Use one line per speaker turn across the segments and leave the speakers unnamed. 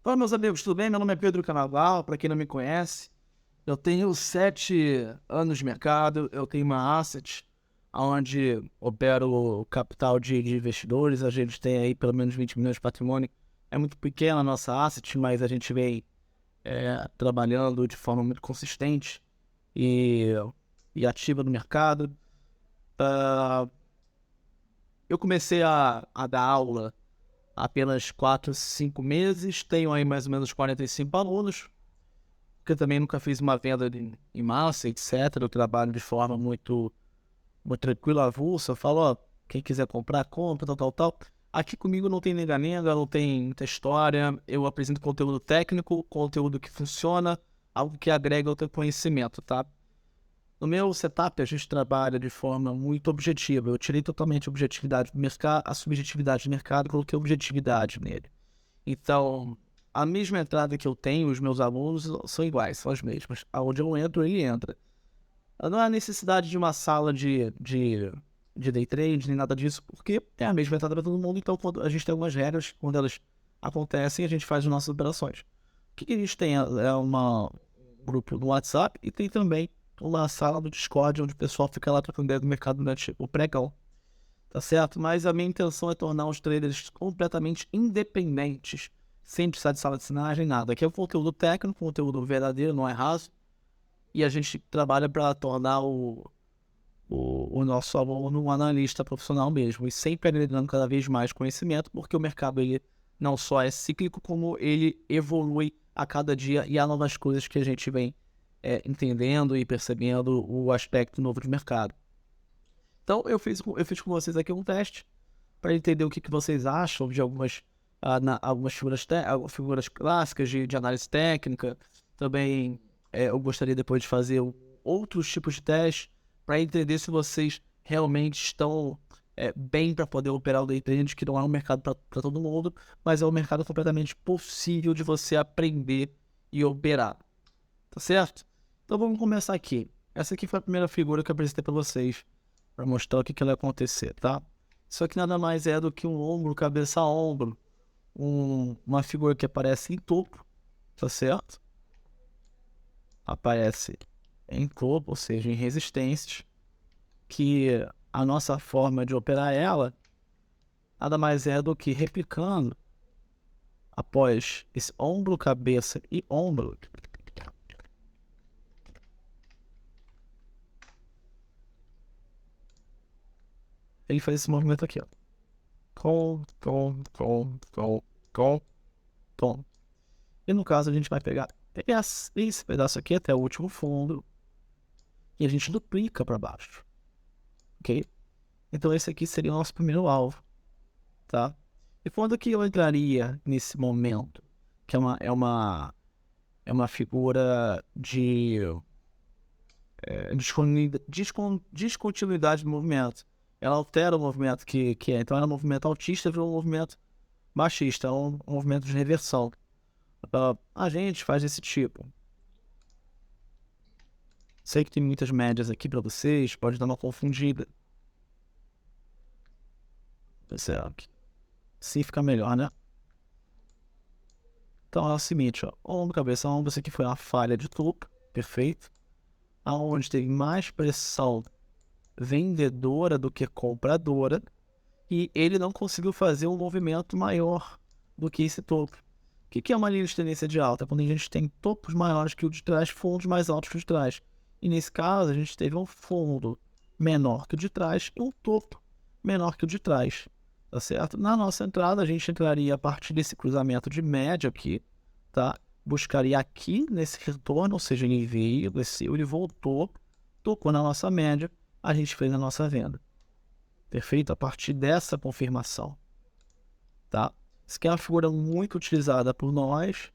Fala, meus amigos, tudo bem? Meu nome é Pedro Canaval, para quem não me conhece. Eu tenho 7 anos de mercado, eu tenho uma asset onde opero capital de investidores. A gente tem aí pelo menos 20 milhões de patrimônio. É muito pequena a nossa asset, mas a gente vem trabalhando de forma muito consistente e, e ativa no mercado. Ah, eu comecei a dar aula há apenas 4, 5 meses, tenho aí mais ou menos 45 alunos, porque eu também nunca fiz uma venda em massa, etc. Eu trabalho de forma muito tranquila, avulsa. Eu falo, ó, quem quiser comprar, compra, tal, tal, tal. Aqui comigo não tem nega-nega, não tem muita história. Eu apresento conteúdo técnico, conteúdo que funciona, algo que agrega ao teu conhecimento, tá? No meu setup, a gente trabalha de forma muito objetiva. Eu tirei totalmente a objetividade do mercado, a subjetividade do mercado, coloquei objetividade nele. Então, a mesma entrada que eu tenho, os meus alunos são iguais, são as mesmas. Aonde eu entro, ele entra. Não há necessidade de uma sala de day trade, nem nada disso, porque é a mesma entrada para todo mundo. Então, quando a gente tem algumas regras, quando elas acontecem, a gente faz as nossas operações. O que a gente tem um grupo no WhatsApp e tem também uma sala do Discord, onde o pessoal fica lá trocando ideia do mercado durante o pregão. Tá certo? Mas a minha intenção é tornar os traders completamente independentes, sem precisar de sala de sinagem, nada. Aqui é um conteúdo técnico, conteúdo verdadeiro, não é raso. E a gente trabalha para tornar o nosso aluno um analista profissional mesmo. E sempre agregando cada vez mais conhecimento, porque o mercado ele não só é cíclico, como ele evolui a cada dia e há novas coisas que a gente vem entendendo e percebendo o aspecto novo de mercado. Então, eu fiz com vocês aqui um teste para entender o que vocês acham de algumas algumas figuras clássicas de análise técnica. Também eu gostaria depois de fazer outros tipos de testes para entender se vocês realmente estão bem para poder operar o day trade, que não é um mercado para todo mundo, mas é um mercado completamente possível de você aprender e operar. Tá certo? Então vamos começar aqui. Essa aqui foi a primeira figura que eu apresentei para vocês, para mostrar o que vai acontecer, tá? Isso aqui nada mais é do que um ombro, cabeça a ombro. Uma figura que aparece em topo, tá certo? Aparece em topo, ou seja, em resistências, que a nossa forma de operar ela nada mais é do que replicando após esse ombro, cabeça e ombro. Ele faz esse movimento aqui, ó. Com, tom. E no caso a gente vai pegar esse pedaço aqui até o último fundo e a gente duplica para baixo, ok? Então esse aqui seria o nosso primeiro alvo, tá? E quando que eu entraria nesse momento? Que é uma figura de descontinuidade do movimento. Ela altera o movimento que é. Então era um movimento altista, virou um movimento baixista, um movimento de reversão. A gente faz esse tipo. Sei que tem muitas médias aqui para vocês, pode dar uma confundida. Certo. Sim, fica melhor, né? Então é o seguinte, ó. Ombro, cabeça, ombro. Isso aqui foi uma falha de topo, perfeito. Aonde teve mais pressão vendedora do que compradora. E ele não conseguiu fazer um movimento maior do que esse topo. O que é uma linha de tendência de alta? Quando a gente tem topos maiores que o de trás, fundos mais altos que o de trás. E nesse caso, a gente teve um fundo menor que o de trás e um topo menor que o de trás. Tá certo? Na nossa entrada, a gente entraria a partir desse cruzamento de média aqui, tá? Buscaria aqui nesse retorno, ou seja, ele veio, desceu, ele voltou, tocou na nossa média, a gente fez a nossa venda. Perfeito? A partir dessa confirmação, tá? Isso aqui é uma figura muito utilizada por nós.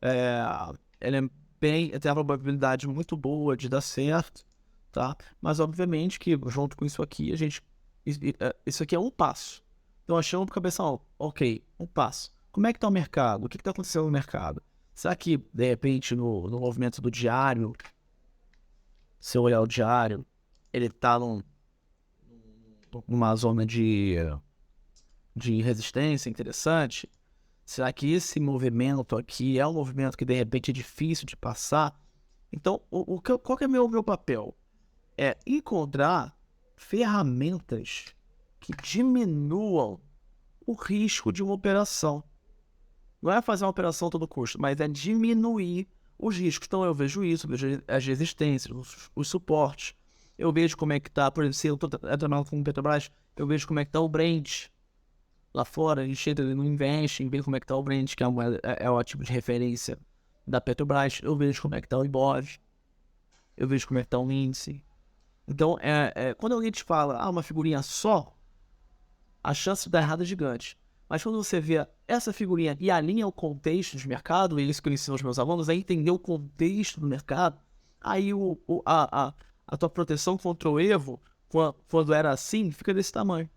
Ela é tem uma probabilidade muito boa de dar certo, tá? Mas obviamente que junto com isso aqui, isso aqui é um passo. Então achamos para cabeça, ok, um passo. Como é que tá o mercado? O que está acontecendo no mercado? Será que, de repente, no movimento do diário, se eu olhar o diário, ele está numa zona de resistência interessante? Será que esse movimento aqui é um movimento que de repente é difícil de passar? Então, qual que é meu papel? É encontrar ferramentas que diminuam o risco de uma operação. Não é fazer uma operação a todo custo, mas é diminuir os riscos. Então eu vejo isso, vejo as resistências, os suportes. Eu vejo como é que está, por exemplo, se eu estou trabalhando com o Petrobras, eu vejo como é que está o Brent lá fora. A gente entra no Invest, vê como é que está o Brent, que é o tipo de referência da Petrobras. Eu vejo como é que está o Ibov, eu vejo como é que está o índice. Então, quando alguém te fala, uma figurinha só, a chance de dar errado é gigante. Mas quando você vê essa figurinha e alinha o contexto de mercado, e isso que eu ensino aos meus alunos, é entender o contexto do mercado, aí a tua proteção contra o erro, quando era assim, fica desse tamanho.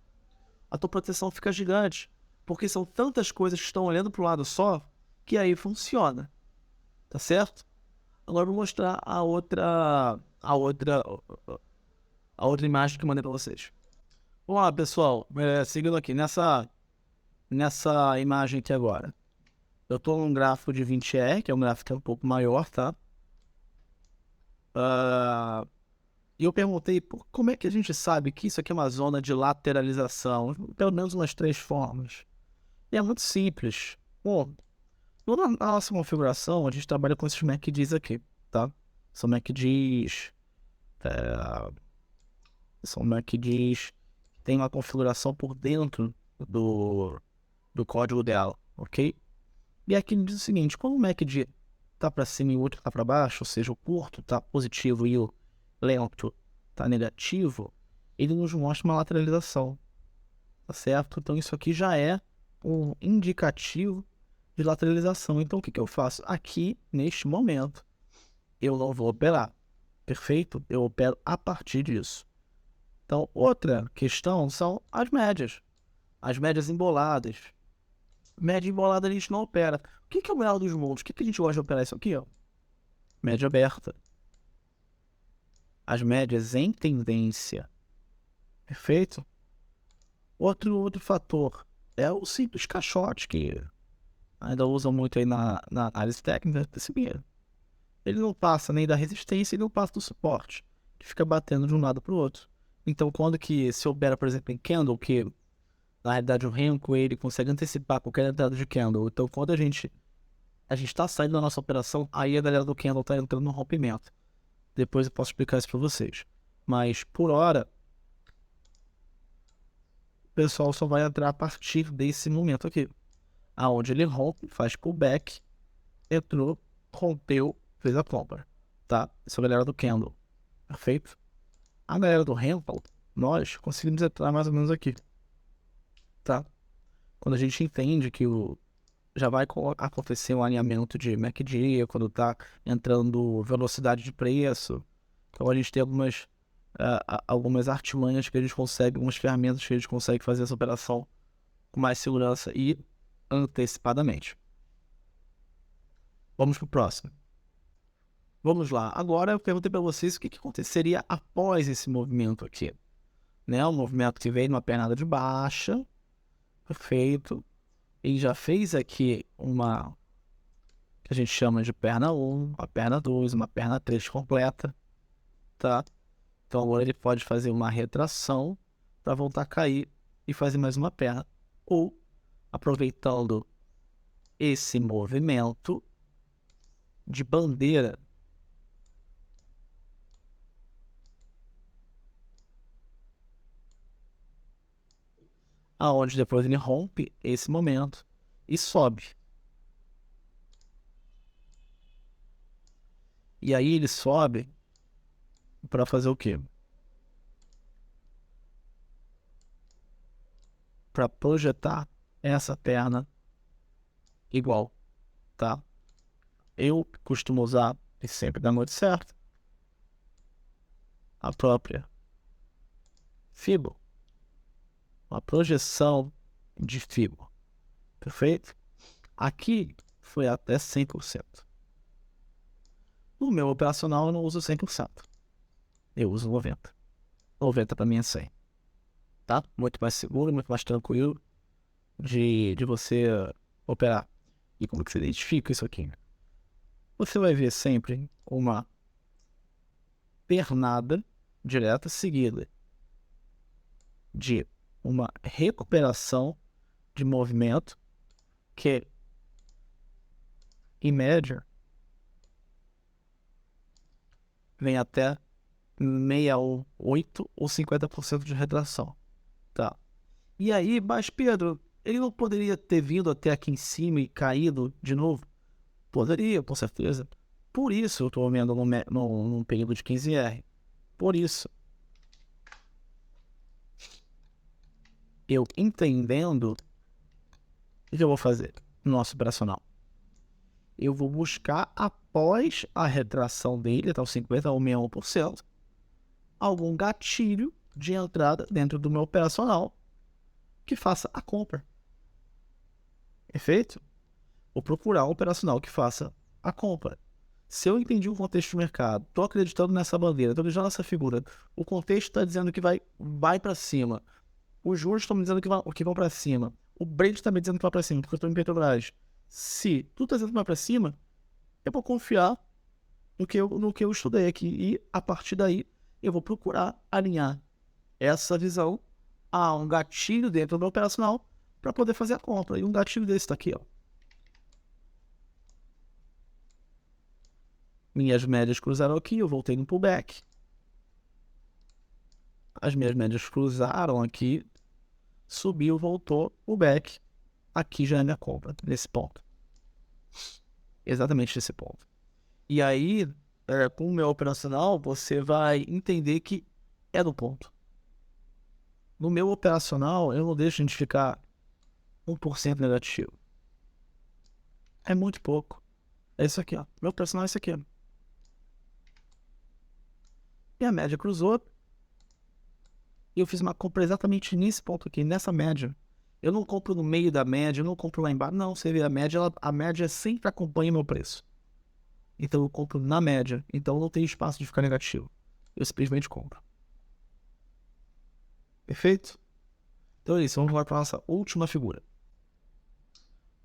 A tua proteção fica gigante, porque são tantas coisas que estão olhando para o lado só, que aí funciona, tá certo? Agora eu vou mostrar a outra imagem que eu mandei para vocês. Vamos lá, pessoal, seguindo aqui, nessa imagem aqui agora. Eu estou num gráfico de 20R, que é um gráfico que é um pouco maior, tá? E eu perguntei, como é que a gente sabe que isso aqui é uma zona de lateralização? Pelo menos umas 3 formas. E é muito simples. Bom, na nossa configuração, a gente trabalha com esses MACDs aqui, tá? São MACDs... São MACDs que tem uma configuração por dentro do código dela, ok? E aqui ele diz o seguinte, quando o MACD está para cima e o outro está para baixo, ou seja, o curto está positivo e o lento está negativo, ele nos mostra uma lateralização, tá certo? Então isso aqui já é um indicativo de lateralização. Então o que eu faço? Aqui, neste momento, eu não vou operar, perfeito? Eu opero a partir disso. Então, outra questão são as médias emboladas. Média embolada a gente não opera. O que é o melhor dos mundos? O que a gente gosta de operar isso aqui, ó? Média aberta. As médias em tendência. Perfeito? Outro fator é o simples caixote, que ainda usam muito aí na análise técnica. Ele não passa nem da resistência e não passa do suporte. Ele fica batendo de um lado para o outro. Então, quando que se opera, por exemplo, em candle, que na realidade o Renko ele consegue antecipar qualquer entrada de candle. Então, quando a gente está saindo da nossa operação, aí a galera do candle está entrando no rompimento. Depois eu posso explicar isso para vocês. Mas, por hora, o pessoal só vai entrar a partir desse momento aqui. Aonde ele rompe, faz pullback, entrou, rompeu, fez a compra. Tá? Isso é a galera do candle. Perfeito? A galera do Renko, nós conseguimos entrar mais ou menos aqui. Tá? Quando a gente entende que já vai acontecer um alinhamento de MACD, quando está entrando velocidade de preço. Então a gente tem algumas artimanhas que a gente consegue, algumas ferramentas que a gente consegue fazer essa operação com mais segurança e antecipadamente. Vamos para o próximo. Vamos lá. Agora eu perguntei para vocês o que aconteceria após esse movimento aqui. Né? Um movimento que veio numa pernada de baixa. Perfeito. Ele já fez aqui uma que a gente chama de perna 1, uma perna 2, uma perna 3 completa, tá? Então agora ele pode fazer uma retração para voltar a cair e fazer mais uma perna. Ou, aproveitando esse movimento de bandeira, aonde depois ele rompe esse momento e sobe. E aí ele sobe para fazer o quê? Para projetar essa perna igual, tá? Eu costumo usar, e sempre dá muito certo, a própria Fibo, uma projeção de Fibo, perfeito? Aqui foi até 100%. No meu operacional eu não uso 100%, eu uso 90%. 90% para mim é 100%, tá? Muito mais seguro, muito mais tranquilo de você operar. E como que você identifica isso aqui? Você vai ver sempre uma pernada direta seguida de uma recuperação de movimento que, em média, vem até 68 ou 50% de retração, tá? E aí, mas Pedro, ele não poderia ter vindo até aqui em cima e caído de novo? Poderia, com certeza. Por isso eu estou vendo num período de 15R. Por isso, eu entendendo, o que eu vou fazer no nosso operacional? Eu vou buscar, após a retração dele, até os 50% ou 61%, algum gatilho de entrada dentro do meu operacional que faça a compra. Perfeito? Vou procurar um operacional que faça a compra. Se eu entendi o contexto do mercado, estou acreditando nessa bandeira, estou acreditando nessa figura, o contexto está dizendo que vai para cima, os juros estão me dizendo que vão para cima, o Brent está me dizendo que vai para cima, porque eu estou em Petrobras. Se tudo está dizendo que vai para cima, eu vou confiar no que eu estudei aqui e, a partir daí, eu vou procurar alinhar essa visão a um gatilho dentro do meu operacional para poder fazer a compra. E um gatilho desse está aqui, ó. Minhas médias cruzaram aqui, eu voltei no pullback. As minhas médias cruzaram aqui, subiu, voltou, pullback. Aqui já é minha compra, nesse ponto. Exatamente nesse ponto. E aí, com o meu operacional, você vai entender que é do ponto. No meu operacional, eu não deixo a gente ficar 1% negativo. É muito pouco. É isso aqui, ó. Meu operacional é isso aqui, ó. E a média cruzou. E eu fiz uma compra exatamente nesse ponto aqui, nessa média. Eu não compro no meio da média, eu não compro lá embaixo. Não, você vê a média sempre acompanha meu preço. Então eu compro na média. Então não tem espaço de ficar negativo. Eu simplesmente compro. Perfeito? Então é isso, vamos agora para a nossa última figura.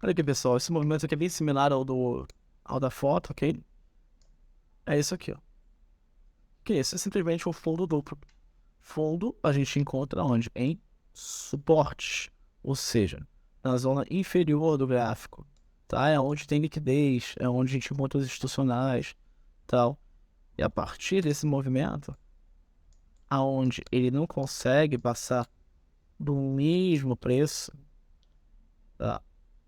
Olha aqui, pessoal, esse movimento aqui é bem similar ao da foto, ok? É isso aqui, ó. Que isso é simplesmente um fundo duplo. Fundo a gente encontra onde? Em suportes, ou seja, na zona inferior do gráfico, tá? É onde tem liquidez, é onde a gente encontra os institucionais, tal. E a partir desse movimento, aonde ele não consegue passar do mesmo preço, tá?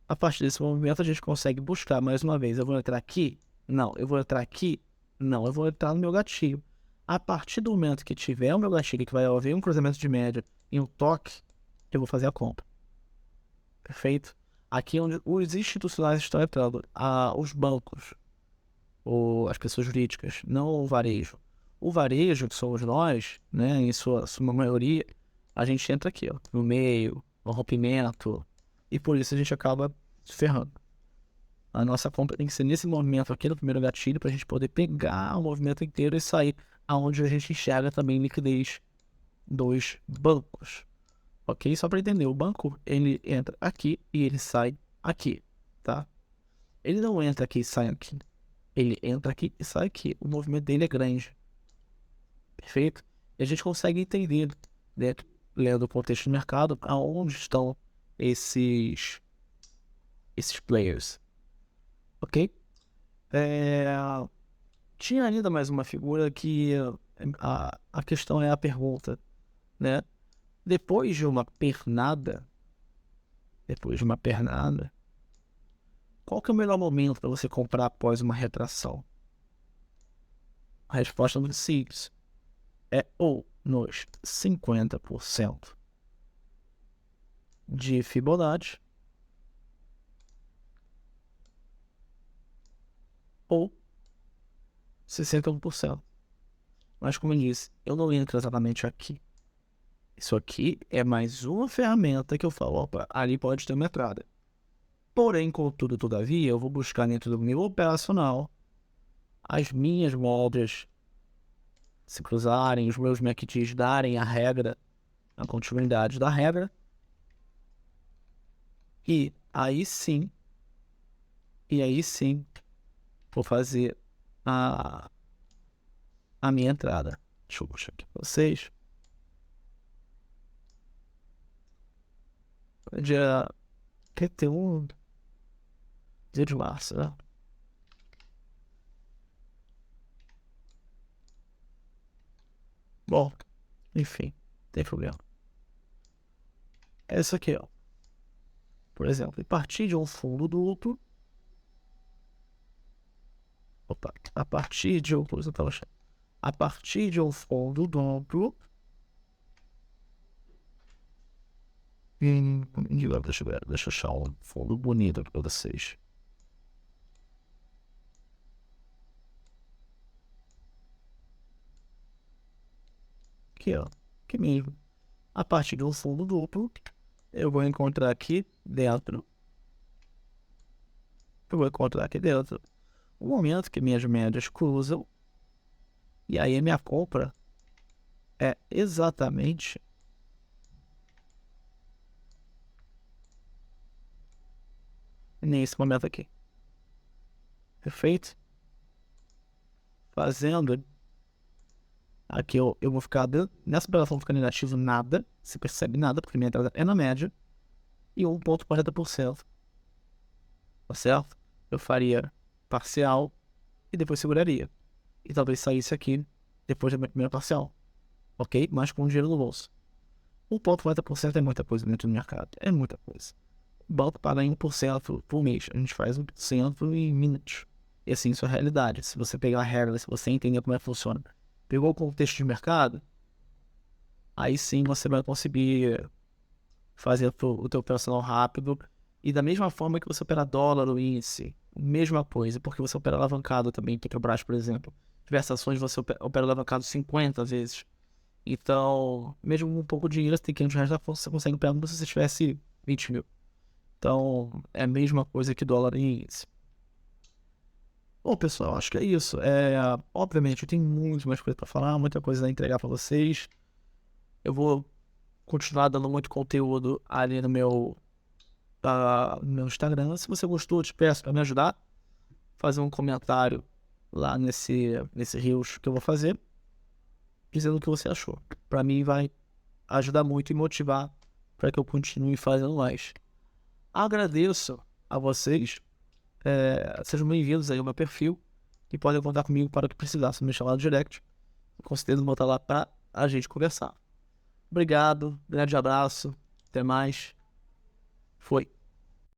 A partir desse movimento a gente consegue buscar mais uma vez. Eu vou entrar aqui? Não. Eu vou entrar aqui? Não. Eu vou entrar no meu gatilho. A partir do momento que tiver o meu gatilho, que vai haver um cruzamento de média e um toque, eu vou fazer a compra. Perfeito? Aqui é onde os institucionais estão entrando, os bancos, as pessoas jurídicas, não o varejo. O varejo, que somos nós, né, em sua maioria, a gente entra aqui, ó, no meio, no rompimento, e por isso a gente acaba se ferrando. A nossa compra tem que ser nesse movimento aqui, no primeiro gatilho, para a gente poder pegar o movimento inteiro e sair aonde a gente enxerga também liquidez dos bancos. Ok? Só para entender, o banco, ele entra aqui e ele sai aqui, tá? Ele não entra aqui e sai aqui. Ele entra aqui e sai aqui. O movimento dele é grande. Perfeito? E a gente consegue entender, né, lendo o contexto do mercado, aonde estão esses players. Ok? Tinha ainda mais uma figura que a questão é a pergunta, né? Depois de uma pernada, qual que é o melhor momento para você comprar após uma retração? A resposta é muito simples. É ou nos 50% de Fibonacci ou 61%. Mas como eu disse, eu não entro exatamente aqui. Isso aqui é mais uma ferramenta que eu falo, opa, ali pode ter uma entrada. Porém, contudo, todavia, eu vou buscar dentro do meu operacional as minhas moldes se cruzarem, os meus MACDs darem a regra, a continuidade da regra. E aí sim, E aí sim, vou fazer a minha entrada. Deixa eu mostrar aqui pra vocês. Dia 31 de março, né? Bom, enfim, não tem problema. É isso aqui, ó. Por exemplo, a partir de um fundo duplo. Opa, a partir de um. A partir de um fundo duplo. Deixa eu achar um fundo bonito para vocês. Aqui, ó. Aqui mesmo. A partir de um fundo duplo, eu vou encontrar aqui dentro. Eu vou encontrar aqui dentro o momento que minhas médias cruzam. E aí a minha compra é exatamente nesse momento aqui. Perfeito? Fazendo. Aqui eu vou ficar. Nessa operação fica negativo nada. Você percebe nada, porque minha entrada é na média. E 1,40%. Tá certo? Eu faria parcial e depois seguraria. E talvez saísse aqui depois da minha primeira parcial. Ok? Mas com dinheiro no bolso. 1,40% é muita coisa dentro do mercado. É muita coisa. O banco paga em 1% por mês. A gente faz 1% em minutos. E assim, isso é a realidade. Se você pegar a regra, se você entender como é que funciona, pegou o contexto de mercado, aí sim você vai conseguir fazer o teu operacional rápido. E da mesma forma que você opera dólar ou índice, mesma coisa, porque você opera alavancado também, Petrobras, por exemplo. Diversas ações você opera alavancado 50 vezes. Então, mesmo com um pouco de dinheiro, você tem R$500 da força, você consegue pegar como se você tivesse 20 mil. Então, é a mesma coisa que dólar e índice. Bom, pessoal, acho que é isso. Obviamente, eu tenho muito mais coisa para falar, muita coisa a entregar para vocês. Eu vou continuar dando muito conteúdo ali no meu Instagram. Se você gostou, te peço para me ajudar. Fazer um comentário lá nesse Reels que eu vou fazer, dizendo o que você achou. Para mim vai ajudar muito e motivar para que eu continue fazendo mais. Agradeço a vocês. Sejam bem-vindos aí ao meu perfil e podem contar comigo para o que precisar. Se me chamar no direct, com certeza vou estar lá para a gente conversar. Obrigado, grande abraço, até mais. Foi.